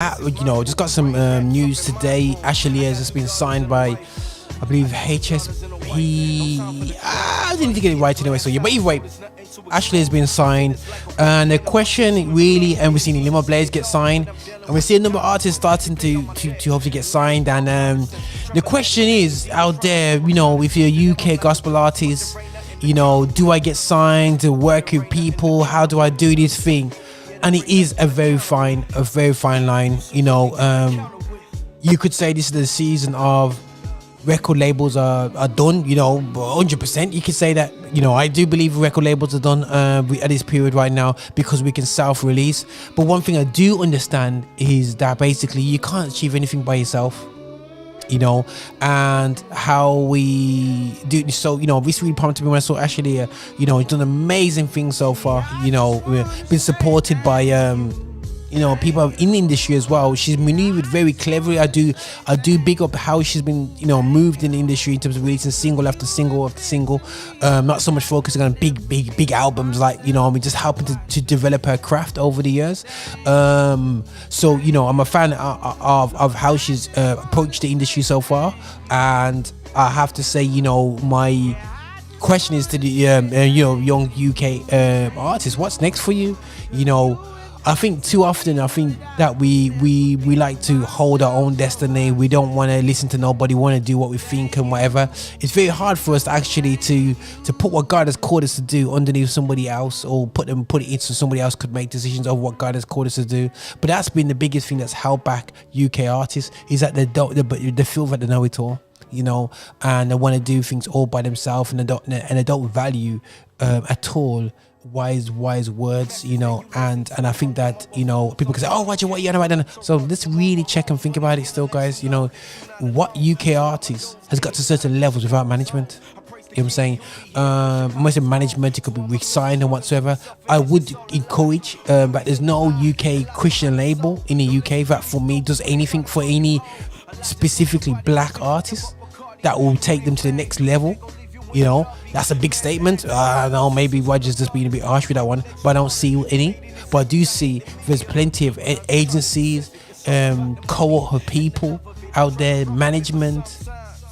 Just got some news today. Ashley has been signed by, I believe, HSP. I didn't need to get it right anyway. So yeah, but either way, Ashley has been signed, and the question really, and we've seen Limo Blaze get signed, and we're seeing a number of artists starting to hopefully get signed. And the question is out there, if you're a UK gospel artist, do I get signed to work with people? How do I do this thing? And it is a very fine line. You could say this is the season of record labels are done, 100%. You could say that, I do believe record labels are done at this period right now because we can self-release. But one thing I do understand is that basically you can't achieve anything by yourself. And how we do so, this really pumped me when I saw Ashley, he's done amazing things so far. We've been supported by people in the industry as well. She's maneuvered very cleverly. I do big up how she's been moved in the industry in terms of releasing single after single after single, not so much focusing on big albums, like just helping to develop her craft over the years. So I'm a fan of how she's approached the industry so far, and I have to say, my question is to the young UK artists, what's next for you? I think too often, that we like to hold our own destiny. We don't want to listen to nobody, want to do what we think and whatever. It's very hard for us actually to put what God has called us to do underneath somebody else, or put it into somebody else could make decisions of what God has called us to do. But that's been the biggest thing that's held back UK artists, is that they feel that they know it all, and they want to do things all by themselves, and they don't value at all wise words, and I think that people can say, oh, Roger, what are you on about then? So let's really check and think about it still, guys. What UK artist has got to certain levels without management? You know what I'm saying? Most of management, it could be re-signed and whatsoever. I would encourage that there's no UK Christian label in the UK that for me does anything for any specifically black artists that will take them to the next level. That's a big statement. I know maybe Roger's just being a bit harsh with that one, but I don't see any. But I do see there's plenty of agencies, cohort of people out there, management,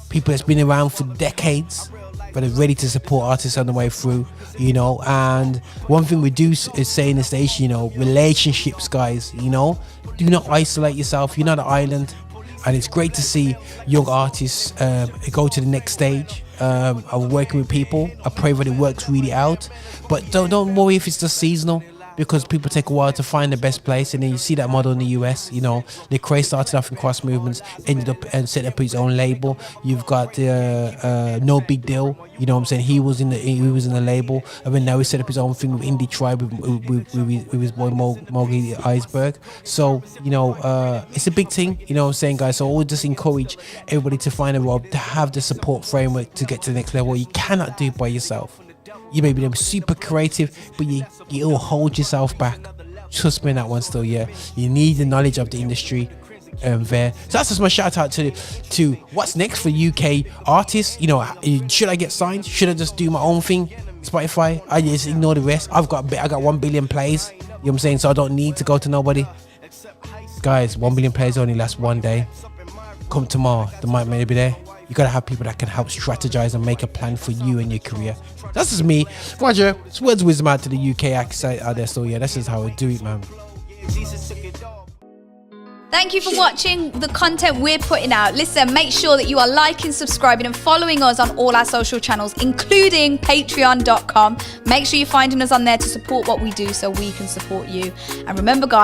people that's been around for decades, but are ready to support artists on the way through, And one thing we do is say in the station, relationships, guys, do not isolate yourself. You're not an island. And it's great to see young artists go to the next stage. I'm working with people. I pray that it works really out. But don't worry if it's just seasonal, because people take a while to find the best place. And then you see that model in the US. Lecrae started off in Cross Movements, ended up and set up his own label. You've got No Big Deal. He was in the label, and then now he set up his own thing with Indie Tribe with his boy Mogi Iceberg. So it's a big thing. Guys. So I would just encourage everybody to find a role, to have the support framework to get to the next level. You cannot do it by yourself. You may be super creative, but you'll hold yourself back. Trust me on that one still, yeah. You need the knowledge of the industry there. So that's just my shout out to what's next for UK artists. Should I get signed? Should I just do my own thing? Spotify, I just ignore the rest. I got 1 billion plays. You know what I'm saying? So I don't need to go to nobody. Guys, 1 billion plays only lasts one day. Come tomorrow, the mic may be there. You gotta have people that can help strategize and make a plan for you and your career. That's just me, Roger. It's words of wisdom out to the UK accent out there. So yeah, that's just how I do it, man. Thank you for watching the content we're putting out. Listen, make sure that you are liking, subscribing, and following us on all our social channels, including patreon.com. Make sure you're finding us on there to support what we do so we can support you. And remember, guys,